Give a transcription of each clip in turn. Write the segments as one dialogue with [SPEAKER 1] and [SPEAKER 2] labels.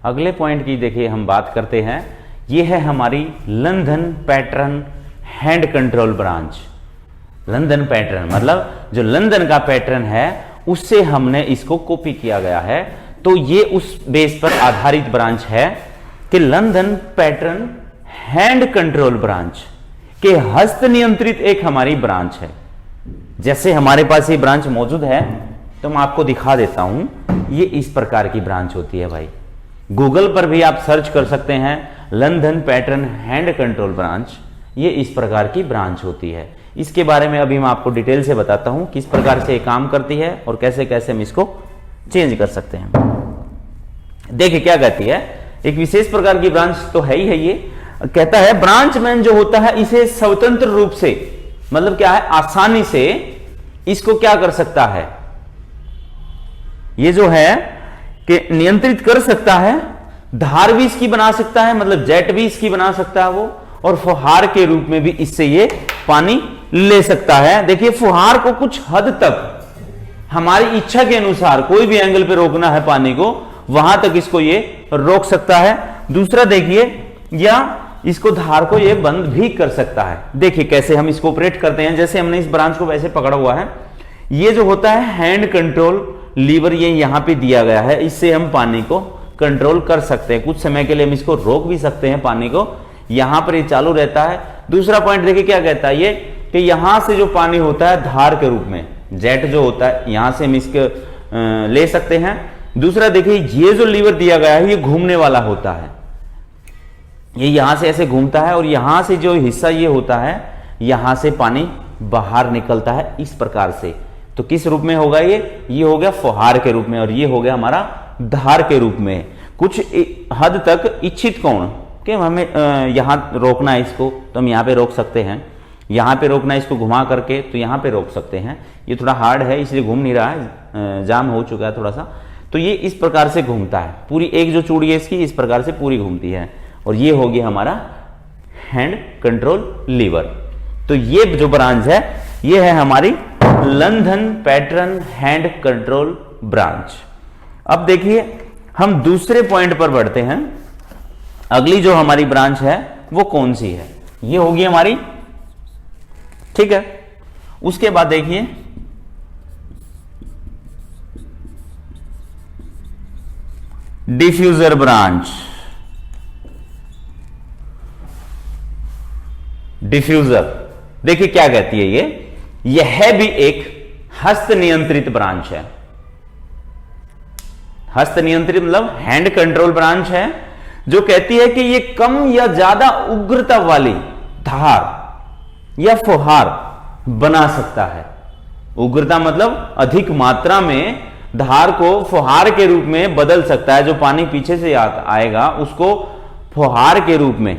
[SPEAKER 1] अगले पॉइंट की देखिए हम बात करते हैं, ये है हमारी London pattern hand control branch. London pattern मतलब जो लंदन का पैटर्न है उससे हमने इसको कॉपी किया गया है, तो ये उस बेस पर आधारित ब्रांच है कि London pattern hand control branch के हस्त नियंत्रित एक हमारी ब्रांच है। जैसे हमारे पास ये ब्रांच मौजूद है तो मैं आपको दिखा देता हूं, ये इस प्रकार की ब्रांच होती है भाई। गूगल पर भी आप सर्च कर सकते हैं London pattern hand control branch, ये इस प्रकार की ब्रांच होती है। इसके बारे में अभी मैं आपको डिटेल से बताता हूं किस प्रकार से ये काम करती है और कैसे कैसे हम इसको चेंज कर सकते हैं। देखिए क्या कहती है, एक विशेष प्रकार की ब्रांच तो है ही है। ये कहता है ब्रांच मैन जो होता है इसे स्वतंत्र रूप से, मतलब क्या है, आसानी से इसको क्या कर सकता है, ये जो है कि नियंत्रित कर सकता है। धार भी इसकी बना सकता है, मतलब जेट भी इसकी बना सकता है वो, और फुहार के रूप में भी इससे ये पानी ले सकता है। देखिए फुहार को कुछ हद तक हमारी इच्छा के अनुसार कोई भी एंगल पे रोकना है पानी को, वहां तक इसको ये रोक सकता है। दूसरा देखिए, या इसको धार को ये बंद भी कर सकता है। देखिए कैसे हम इसको ऑपरेट करते हैं। जैसे हमने इस ब्रांच को वैसे पकड़ा हुआ है, ये जो होता है हैंड कंट्रोल लीवर ये यहां पे दिया गया है, इससे हम पानी को कंट्रोल कर सकते हैं। कुछ समय के लिए हम इसको रोक भी सकते हैं पानी को, यहां पर ये चालू रहता है। दूसरा पॉइंट देखिए क्या कहता है ये, कि यहां से जो पानी होता है धार के रूप में, जेट जो होता है, यहां से हम इसको ले सकते हैं। दूसरा देखिए ये जो लीवर दिया गया है ये घूमने वाला होता है, ये यहां से ऐसे घूमता है और यहां से जो हिस्सा ये होता है यहां से पानी बाहर निकलता है इस प्रकार से। तो किस रूप में होगा ये हो गया फुहार के रूप में, और ये हो गया हमारा धार के रूप में। कुछ हद तक इच्छित कोण कि हमें यहां रोकना है इसको, तो हम यहां पे रोक सकते हैं। यहां पे रोकना है इसको घुमा करके, तो यहां पे रोक सकते हैं। ये थोड़ा हार्ड है इसलिए घूम नहीं रहा है, जाम हो चुका है थोड़ा सा। तो ये इस प्रकार से घूमता है, पूरी एक जो चूड़ी है इसकी इस प्रकार से पूरी घूमती है, और ये हो गया हमारा हैंड कंट्रोल लीवर। तो ये जो ब्रांच है ये है हमारी London pattern hand control branch. अब देखिए हम दूसरे पॉइंट पर बढ़ते हैं। अगली जो हमारी ब्रांच है वो कौन सी है, ये होगी हमारी, ठीक है। उसके बाद देखिए डिफ्यूजर ब्रांच। डिफ्यूजर देखिए क्या कहती है यह भी एक हस्त नियंत्रित ब्रांच है। हस्त नियंत्रित मतलब हैंड कंट्रोल ब्रांच है, जो कहती है कि ये कम या ज्यादा उग्रता वाली धार या फुहार बना सकता है। उग्रता मतलब अधिक मात्रा में धार को फुहार के रूप में बदल सकता है। जो पानी पीछे से आएगा उसको फुहार के रूप में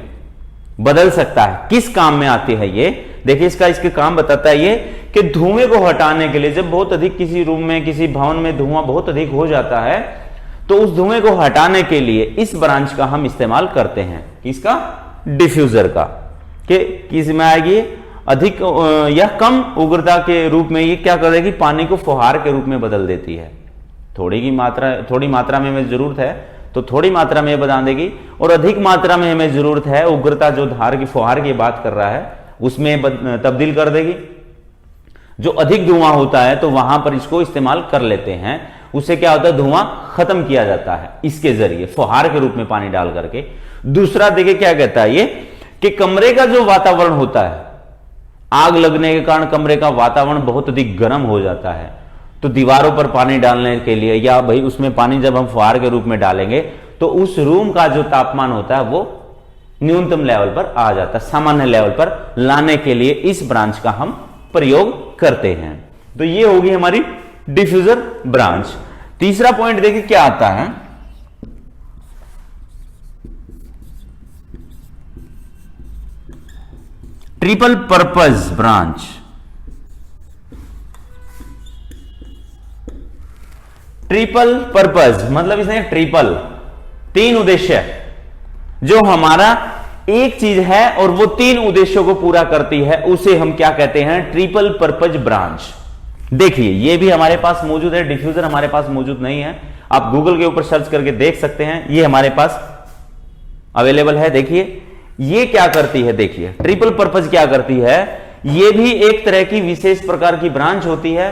[SPEAKER 1] बदल सकता है। किस काम में आती है ये, देखिए इसके काम बताता है ये कि धुएं को हटाने के लिए, जब बहुत अधिक किसी रूम में किसी भवन में धुआं बहुत अधिक हो जाता है तो उस धुएं को हटाने के लिए इस ब्रांच का हम इस्तेमाल करते हैं। किसका, डिफ्यूजर का। कि किस में आएगी, अधिक या कम उग्रता के रूप में ये क्या करेगी, पानी को फुहार के रूप में बदल देती है। थोड़ी मात्रा में हमें जरूरत है तो थोड़ी मात्रा में बना देगी, और अधिक मात्रा में हमें जरूरत है, उग्रता जो धार की फुहार की बात कर रहा है उसमें तब्दील कर देगी। जो अधिक धुआं होता है तो वहां पर इसको इस्तेमाल कर लेते हैं। उससे क्या होता है, धुआं खत्म किया जाता है इसके जरिए फुहार के रूप में पानी डाल करके। दूसरा देखिए क्या कहता है ये, कि कमरे का जो वातावरण होता है, आग लगने के कारण कमरे का वातावरण बहुत अधिक गर्म हो जाता है, तो दीवारों पर पानी डालने के लिए, या भाई उसमें पानी जब हम फुहार के रूप में डालेंगे तो उस रूम का जो तापमान होता है वो न्यूनतम लेवल पर आ जाता है, सामान्य लेवल पर लाने के लिए इस ब्रांच का हम प्रयोग करते हैं। तो ये होगी हमारी डिफ्यूजर ब्रांच। तीसरा पॉइंट देखिए क्या आता है, triple purpose branch. Triple purpose मतलब इसमें ट्रिपल, तीन उद्देश्य, जो हमारा एक चीज है और वो तीन उद्देश्यों को पूरा करती है, उसे हम क्या कहते हैं, ट्रिपल पर्पज ब्रांच। देखिए ये भी हमारे पास मौजूद है, डिफ्यूजर हमारे पास मौजूद नहीं है। आप गूगल के ऊपर सर्च करके देख सकते हैं, ये हमारे पास अवेलेबल है। देखिए ये क्या करती है, देखिए ट्रिपल पर्पज क्या करती है, ये भी एक तरह की विशेष प्रकार की ब्रांच होती है,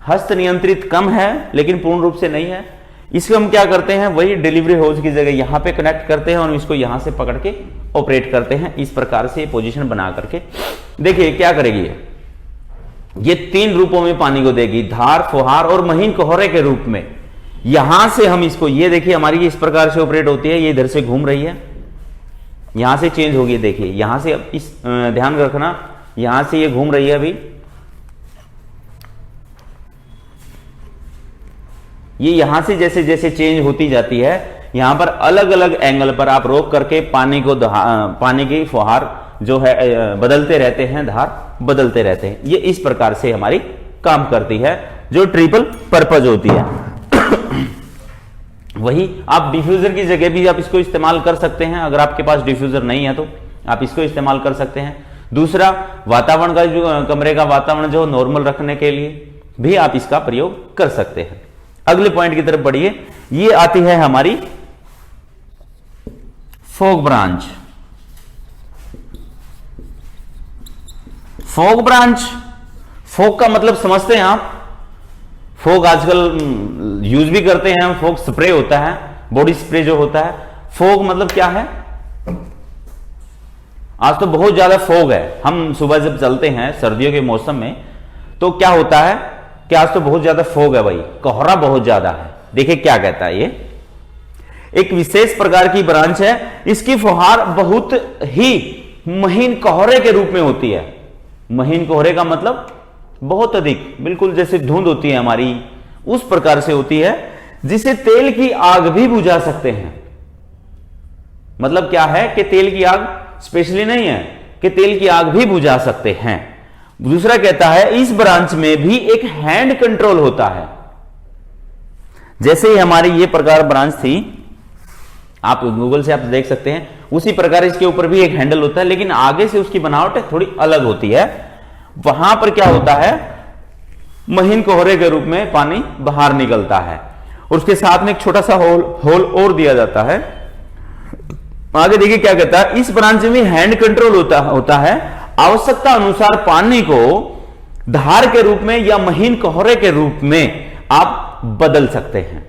[SPEAKER 1] हस्त नियंत्रित कम है लेकिन पूर्ण रूप से नहीं है। इसको हम क्या करते हैं, वही डिलीवरी होज की जगह यहां पे कनेक्ट करते हैं और इसको यहां से पकड़ के ऑपरेट करते हैं। इस प्रकार से पोजीशन बना करके देखिए क्या करेगी ये 3 रूपों में पानी को देगी, धार, फुहार और महीन कोहरे के रूप में। यहां से हम इसको, ये देखिए हमारी इस प्रकार से ऑपरेट होती है, ये इधर से घूम रही है, यहां से चेंज होगी। देखिए यहां से अब इस ध्यान रखना, यहां से ये घूम रही है अभी, ये यहां से जैसे जैसे चेंज होती जाती है, यहां पर अलग अलग एंगल पर आप रोक करके पानी को, पानी की फुहार जो है बदलते रहते हैं, धार बदलते रहते हैं। ये इस प्रकार से हमारी काम करती है जो ट्रिपल पर्पज होती है। वही आप डिफ्यूजर की जगह भी आप इसको इस्तेमाल कर सकते हैं, अगर आपके पास डिफ्यूजर नहीं है तो आप इसको इस्तेमाल कर सकते हैं। दूसरा, वातावरण का जो कमरे का वातावरण जो नॉर्मल रखने के लिए भी आप इसका प्रयोग कर सकते हैं। अगले पॉइंट की तरफ बढ़िए, ये आती है हमारी fog branch. Fog branch, fog का मतलब समझते हैं आप, फॉग आजकल यूज भी करते हैं, फॉग स्प्रे होता है, बॉडी स्प्रे जो होता है। फॉग मतलब क्या है, आज तो बहुत ज्यादा फॉग है, हम सुबह जब चलते हैं सर्दियों के मौसम में तो क्या होता है कि आज तो बहुत ज्यादा फॉग है भाई, कोहरा बहुत ज्यादा है। देखिए क्या कहता है, ये एक विशेष प्रकार की ब्रांच है, इसकी फुहार बहुत ही महीन कोहरे के रूप में होती है। महीन कोहरे का मतलब बहुत अधिक, बिल्कुल जैसे धुंध होती है हमारी, उस प्रकार से होती है, जिसे तेल की आग भी बुझा सकते हैं। मतलब क्या है कि तेल की आग स्पेशली नहीं है कि तेल की आग भी बुझा सकते हैं। दूसरा कहता है इस ब्रांच में भी एक हैंड कंट्रोल होता है। जैसे ही हमारी ये प्रकार ब्रांच थी, आप गूगल से आप देख सकते हैं, उसी प्रकार इसके ऊपर भी एक हैंडल होता है, लेकिन आगे से उसकी बनावट थोड़ी अलग होती है। वहां पर क्या होता है, महीन कोहरे के रूप में पानी बाहर निकलता है और उसके साथ में एक छोटा सा होल और दिया जाता है। आगे देखिए क्या कहता है, इस ब्रांच में हैंड कंट्रोल होता है। आवश्यकता अनुसार पानी को धार के रूप में या महीन कोहरे के रूप में आप बदल सकते हैं।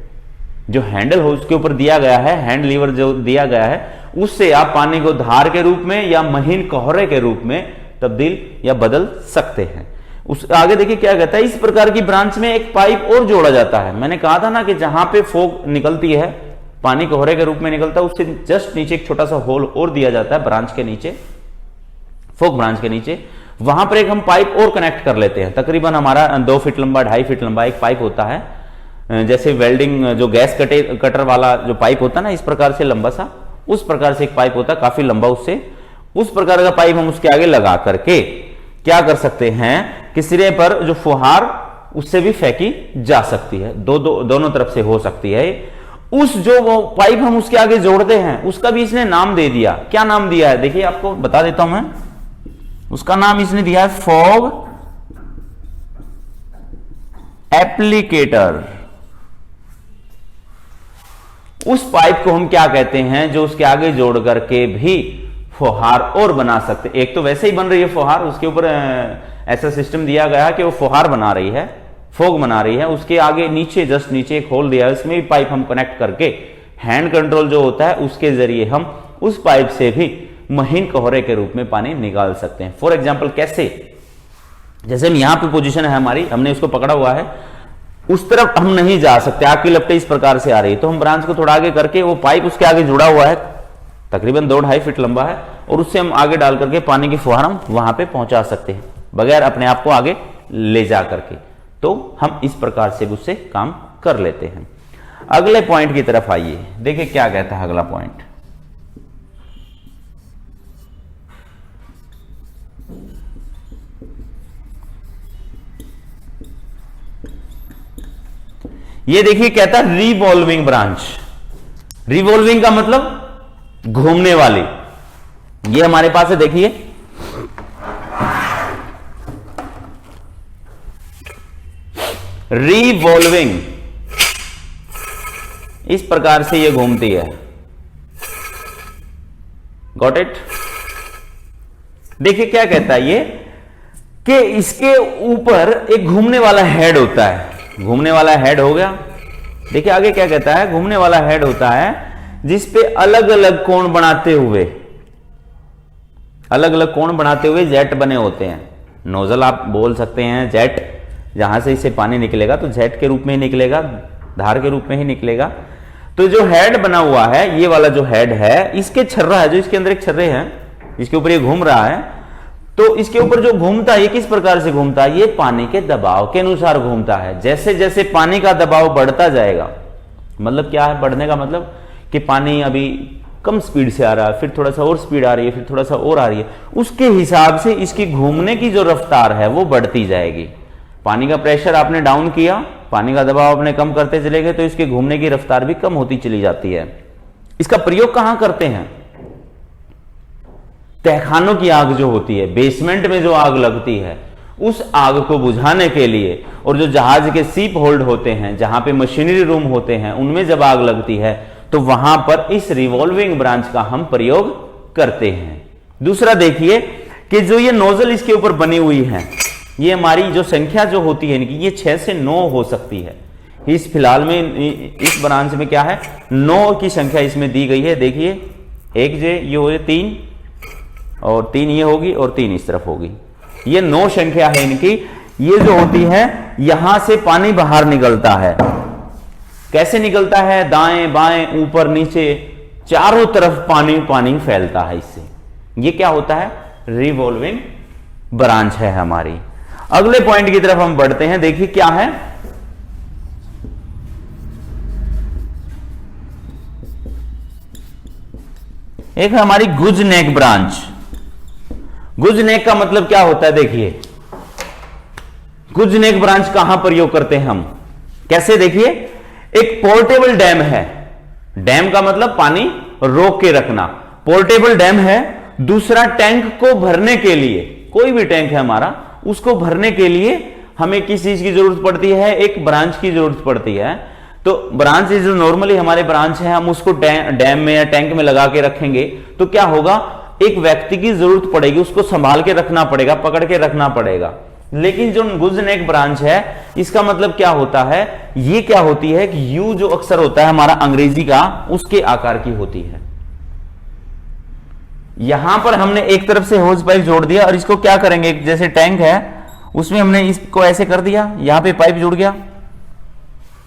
[SPEAKER 1] जो हैंडल हो उसके ऊपर दिया गया है, हैंड लीवर जो दिया गया है, उससे आप पानी को धार के रूप में या महीन कोहरे के रूप में तब्दील या बदल सकते हैं। उस आगे देखिए क्या कहता है, इस प्रकार की ब्रांच में एक पाइप और जोड़ा जाता है। मैंने कहा था ना कि जहां पे फॉग निकलती है, पानी कोहरे के रूप में निकलता है, उससे जस्ट नीचे एक छोटा सा होल और दिया जाता है ब्रांच के नीचे, फॉग ब्रांच के नीचे। वहां पर एक हम पाइप और कनेक्ट कर लेते हैं। तकरीबन हमारा 2 फीट लंबा, 2.5 फीट लंबा एक पाइप होता है, जैसे वेल्डिंग जो गैस कटर वाला जो पाइप होता है ना, इस प्रकार से लंबा सा, उस प्रकार से एक पाइप होता है काफी लंबा, उससे उस प्रकार का पाइप हम उसके आगे लगा करके क्या कर सकते हैं कि सिरे पर जो फुहार उससे भी फेंकी जा सकती है, दोनों तरफ से हो सकती है। उस जो वो पाइप हम उसके आगे जोड़ते हैं उसका भी इसने नाम दे दिया। क्या नाम दिया है देखिए, आपको बता देता हूं मैं। उसका नाम इसने दिया है फॉग एप्लीकेटर। उस पाइप को हम क्या कहते हैं, जो उसके आगे जोड़ करके भी फुहार और बना सकते। एक तो वैसे ही बन रही है फुहार, उसके ऊपर ऐसा सिस्टम दिया गया कि वो फुहार बना रही है, फॉग बना रही है, उसके आगे नीचे जस्ट नीचे एक होल दिया है, इसमें भी पाइप हम कनेक्ट करके हैंड कंट्रोल जो होता है उसके जरिए हम उस पाइप से भी महीन कोहरे के रूप में पानी निकाल सकते हैं। फॉर एग्जाम्पल कैसे, जैसे हम यहां पे पोजीशन है हमारी, हमने उसको पकड़ा हुआ है, उस तरफ हम नहीं जा सकते, आग की लपटें इस प्रकार से आ रही है, तो हम ब्रांच को थोड़ा आगे करके, वो पाइप उसके आगे जुड़ा हुआ है, तकरीबन 2-2.5 फीट लंबा है, और उससे हम आगे डाल करके पानी की फुहार हम वहां पे पहुंचा सकते हैं बगैर अपने आप को आगे ले जा करके। तो हम इस प्रकार से उससे काम कर लेते हैं। अगले पॉइंट की तरफ आइए, देखिए क्या कहता है अगला पॉइंट। ये देखिए कहता है रिवॉल्विंग ब्रांच। रिवॉल्विंग का मतलब घूमने वाली। ये हमारे पास है, देखिए रिवॉल्विंग। इस प्रकार से ये घूमती है। Got it? देखिए क्या कहता है ये कि इसके ऊपर एक घूमने वाला हेड होता है। घूमने वाला हेड हो गया। देखिए आगे क्या कहता है, घूमने वाला हेड होता है जिसपे अलग अलग कोण बनाते हुए जेट बने होते हैं। नोजल आप बोल सकते हैं जेट, जहां से इसे पानी निकलेगा तो जेट के रूप में ही निकलेगा, धार के रूप में ही निकलेगा। तो जो हेड बना हुआ है, ये वाला जो हेड है, इसके छर्रा है, जो इसके अंदर एक छर्रे हैं, इसके ऊपर ये घूम रहा है, तो इसके ऊपर जो घूमता है ये किस प्रकार से घूमता है, ये पानी के दबाव के अनुसार घूमता है। जैसे जैसे पानी का दबाव बढ़ता जाएगा, मतलब क्या है बढ़ने का मतलब कि पानी अभी कम स्पीड से आ रहा है, फिर थोड़ा सा और स्पीड आ रही है, फिर थोड़ा सा और आ रही है, उसके हिसाब से इसकी घूमने की जो रफ्तार है वो बढ़ती जाएगी। पानी का प्रेशर आपने डाउन किया, पानी का दबाव आपने कम करते चले गए, तो इसके घूमने की रफ्तार भी कम होती चली जाती है। इसका प्रयोग कहां करते हैं? तहखानों की आग जो होती है, बेसमेंट में जो आग लगती है, उस आग को बुझाने के लिए, और जो जहाज के सीप होल्ड होते हैं, जहां पे मशीनरी रूम होते हैं, उनमें जब आग लगती है तो वहां पर इस रिवॉल्विंग ब्रांच का हम प्रयोग करते हैं। दूसरा देखिए कि जो ये नोजल इसके ऊपर बनी हुई है, ये हमारी जो संख्या जो होती है इनकी, ये 6 से 9 हो सकती है। इस फिलहाल में इस ब्रांच में क्या है, 9 की संख्या इसमें दी गई है। देखिए एक ये हो 3 और 3 ये होगी और 3 इस तरफ होगी, ये 9 संख्या है इनकी। ये जो होती है यहां से पानी बाहर निकलता है। कैसे निकलता है? दाएं बाएं ऊपर नीचे चारों तरफ पानी पानी फैलता है इससे। ये क्या होता है? रिवॉल्विंग ब्रांच है हमारी। अगले पॉइंट की तरफ हम बढ़ते हैं। देखिए क्या है, एक है हमारी गुज नेक ब्रांच। गुज नेक का मतलब क्या होता है? देखिए गुज नेक ब्रांच कहां प्रयोग करते हैं हम, कैसे? देखिए एक पोर्टेबल डैम है, डैम का मतलब पानी रोक के रखना, पोर्टेबल डैम है। दूसरा टैंक को भरने के लिए, कोई भी टैंक है हमारा, उसको भरने के लिए हमें किस चीज की जरूरत पड़ती है? एक ब्रांच की जरूरत पड़ती है। तो ब्रांच जो नॉर्मली हमारे ब्रांच है, हम उसको डैम में या टैंक में लगा के रखेंगे तो क्या होगा, एक व्यक्ति की जरूरत पड़ेगी, उसको संभाल के रखना पड़ेगा, पकड़ के रखना पड़ेगा। लेकिन जो गुज नेक ब्रांच है, इसका मतलब क्या होता है, ये क्या होती है कि यू जो अक्षर होता है हमारा अंग्रेजी का, उसके आकार की होती है। यहां पर हमने एक तरफ से होज पाइप जोड़ दिया और इसको क्या करेंगे, जैसे टैंक है उसमें हमने इसको ऐसे कर दिया, यहां पे पाइप जुड़ गया,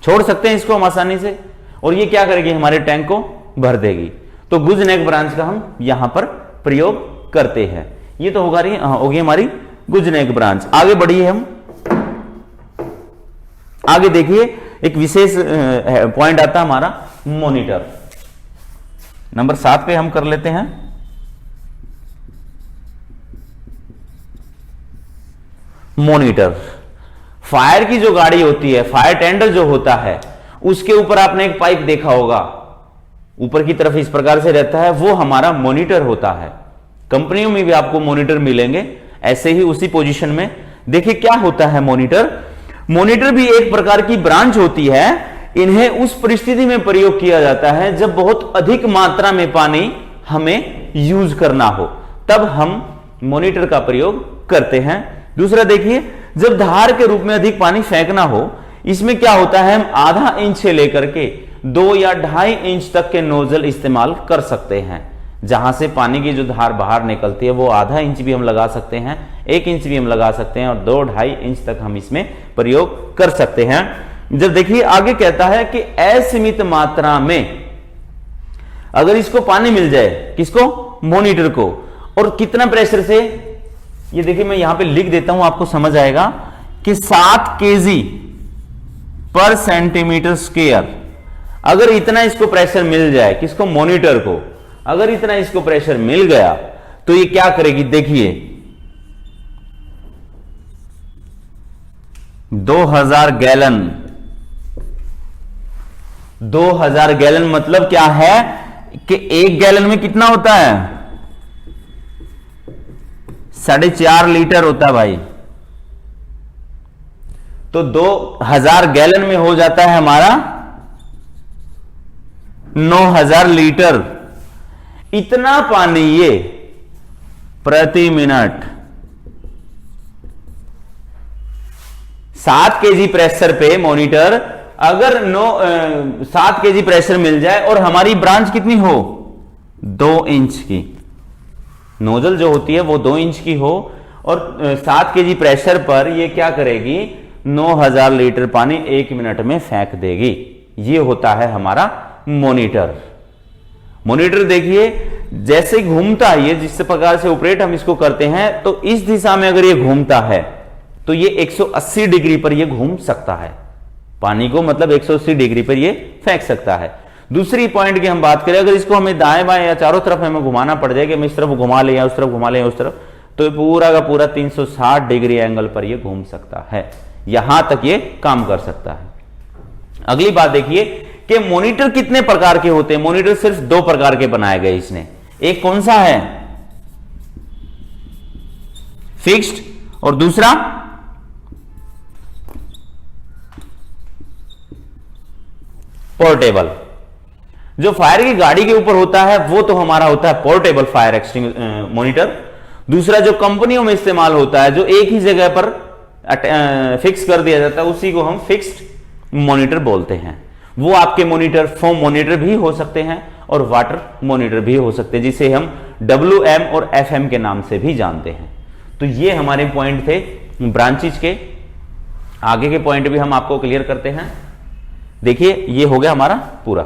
[SPEAKER 1] छोड़ सकते हैं इसको हम आसानी से, और ये क्या करेगी, हमारे टैंक को भर देगी। तो गुज नेक ब्रांच का हम यहां पर प्रयोग करते हैं। ये तो होगी हमारी गुज नेक ब्रांच। आगे बढ़िए हम, आगे देखिए एक विशेष पॉइंट आता है हमारा मॉनिटर। नंबर 7 पे हम कर लेते हैं। मॉनिटर, फायर की जो गाड़ी होती है, फायर टेंडर जो होता है, उसके ऊपर आपने एक पाइप देखा होगा, ऊपर की तरफ इस प्रकार से रहता है, वो हमारा मॉनिटर होता है। कंपनियों में भी आपको मॉनिटर मिलेंगे ऐसे ही उसी पोजीशन में। देखिए क्या होता है मॉनिटर, मॉनिटर भी एक प्रकार की ब्रांच होती है। इन्हें उस परिस्थिति में प्रयोग किया जाता है जब बहुत अधिक मात्रा में पानी हमें यूज करना हो, तब हम मॉनिटर का प्रयोग करते हैं। दूसरा देखिए, जब धार के रूप में अधिक पानी फेंकना हो, इसमें क्या होता है, हम आधा इंच से लेकर के 2 या 2.5 इंच तक के नोजल इस्तेमाल कर सकते हैं। जहां से पानी की जो धार बाहर निकलती है वो आधा इंच भी हम लगा सकते हैं, 1 इंच भी हम लगा सकते हैं, और 2-2.5 इंच तक हम इसमें प्रयोग कर सकते हैं। जब देखिए आगे कहता है कि असीमित मात्रा में अगर इसको पानी मिल जाए, किसको, मॉनिटर को, और कितना प्रेशर से, ये देखिए मैं यहां पे लिख देता हूं, आपको समझ आएगा कि 7 kg पर सेंटीमीटर स्क्वायर, अगर इतना इसको प्रेशर मिल जाए, किसको, मॉनिटर को, अगर इतना इसको प्रेशर मिल गया तो ये क्या करेगी, देखिए 2000 गैलन, 2000 गैलन मतलब क्या है कि 1 गैलन में कितना होता है, 4.5 लीटर होता है भाई। तो 2000 गैलन में हो जाता है हमारा 9000 लीटर इतना पानी ये प्रति मिनट 7 केजी प्रेशर पे मॉनिटर, अगर 7 केजी प्रेशर मिल जाए और हमारी ब्रांच कितनी हो 2 इंच की, नोजल जो होती है वो 2 इंच की हो और 7 केजी प्रेशर पर ये क्या करेगी 9000 लीटर पानी 1 मिनट में फेंक देगी। ये होता है हमारा मॉनिटर। मॉनिटर देखिए जैसे घूमता है, ये जिस प्रकार से ऑपरेट हम इसको करते हैं, तो इस दिशा में अगर ये घूमता है तो ये 180 डिग्री पर ये घूम सकता है, पानी को मतलब 180 डिग्री पर ये फेंक सकता है। दूसरी पॉइंट की हम बात करें, अगर इसको हमें दाएं बाएं या चारों तरफ हमें घुमाना पड़ जाए कि हम इस तरफ घुमा ले या उस तरफ घुमा ले या उस तरफ, तो ये पूरा का पूरा 360 डिग्री एंगल पर ये घूम सकता है, यहां तक ये काम कर सकता है। अगली बात देखिए कि मॉनिटर कितने प्रकार के होते हैं। मॉनिटर सिर्फ 2 प्रकार के बनाए गए इसने। एक कौन सा है फिक्स्ड और दूसरा पोर्टेबल। जो फायर की गाड़ी के ऊपर होता है वो तो हमारा होता है पोर्टेबल फायर एक्सटिंग्विशर मॉनिटर। दूसरा जो कंपनियों में इस्तेमाल होता है, जो एक ही जगह पर फिक्स कर दिया जाता है, उसी को हम फिक्स्ड मॉनिटर बोलते हैं। वो आपके मॉनिटर फोम मॉनिटर भी हो सकते हैं और वाटर मॉनिटर भी हो सकते हैं, जिसे हम WM और FM के नाम से भी जानते हैं। तो ये हमारे पॉइंट थे ब्रांचेज के। आगे के पॉइंट भी हम आपको क्लियर करते हैं। देखिए ये हो गया हमारा पूरा।